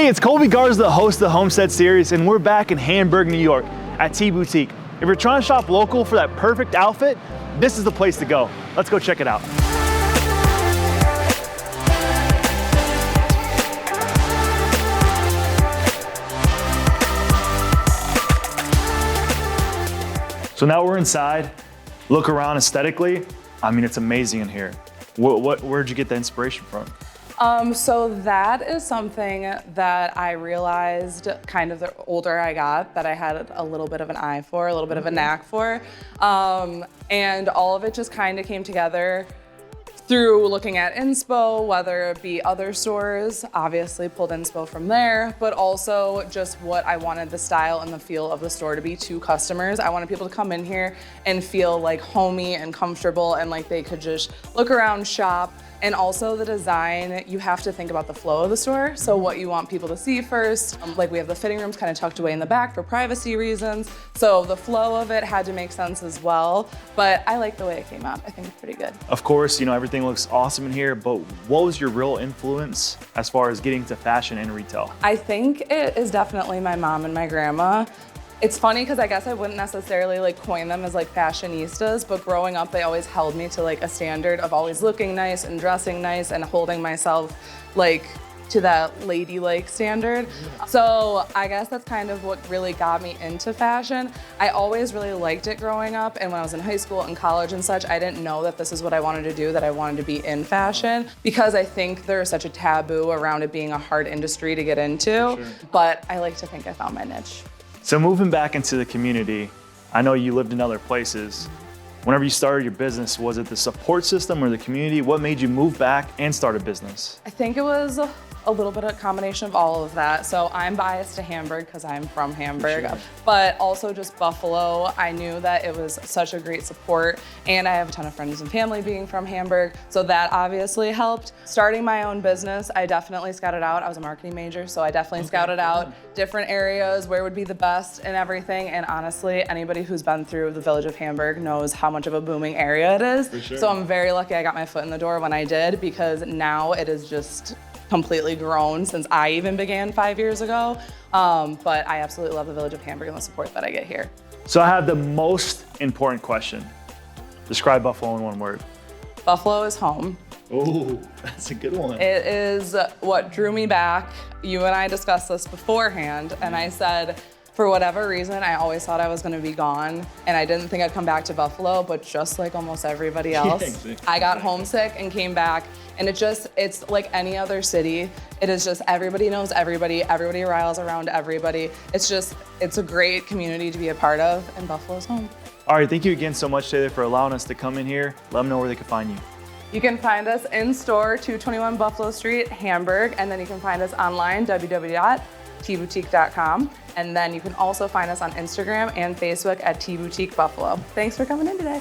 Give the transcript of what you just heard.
Hey, it's Colby, Garza, the host of the Homestead series, and we're back in Hamburg, New York at T Boutique. If you're trying to shop local for that perfect outfit, this is the place to go. Let's go check it out. So now we're inside. Look around aesthetically. I mean, it's amazing in here. Where'd you get the inspiration from? So that is something that I realized kind of the older I got that I had a little bit of an eye for, a little bit of a knack for. And all of it just kind of came together through looking at inspo, whether it be other stores, obviously pulled inspo from there, but also just what I wanted the style and the feel of the store to be to customers. I wanted people to come in here and feel like homey and comfortable and like they could just look around, shop. And also the design, you have to think about the flow of the store. So what you want people to see first, like we have the fitting rooms kind of tucked away in the back for privacy reasons. So the flow of it had to make sense as well. But I like the way it came out. I think it's pretty good. Of course, you know, everything looks awesome in here, but what was your real influence as far as getting to fashion and retail? I think it is definitely my mom and my grandma. It's funny because I guess I wouldn't necessarily like coin them as like fashionistas, but growing up, they always held me to like a standard of always looking nice and dressing nice and holding myself like to that ladylike standard. So I guess that's kind of what really got me into fashion. I always really liked it growing up, and when I was in high school and college and such, I didn't know that this is what I wanted to do, that I wanted to be in fashion, because I think there's such a taboo around it being a hard industry to get into, sure. But I like to think I found my niche. So moving back into the community, I know you lived in other places. Whenever you started your business, was it the support system or the community? What made you move back and start a business? I think it was a little bit of a combination of all of that. So I'm biased to Hamburg because I'm from Hamburg, sure. But also just Buffalo. I knew that it was such a great support, and I have a ton of friends and family being from Hamburg, so that obviously helped. Starting my own business, I definitely scouted out. I was a marketing major, so I definitely scouted out different areas where would be the best and everything. And honestly, anybody who's been through the village of Hamburg knows how much of a booming area it is. For sure. So I'm very lucky I got my foot in the door when I did, because now it is just completely grown since I even began 5 years ago. But I absolutely love the village of Hamburg and the support that I get here. So I have the most important question. Describe Buffalo in one word. Buffalo is home. Oh, that's a good one. It is what drew me back. You and I discussed this beforehand, and I said, for whatever reason, I always thought I was gonna be gone, and I didn't think I'd come back to Buffalo, but just like almost everybody else, yeah, exactly. I got homesick and came back, and it's like any other city. It is just everybody knows everybody riles around everybody. It's a great community to be a part of, and Buffalo's home. All right, thank you again so much, Taylor, for allowing us to come in here. Let them know where they can find you. You can find us in store, 221 Buffalo Street, Hamburg, and then you can find us online, www.tboutique.com. And then you can also find us on Instagram and Facebook at T Boutique Buffalo. Thanks for coming in today.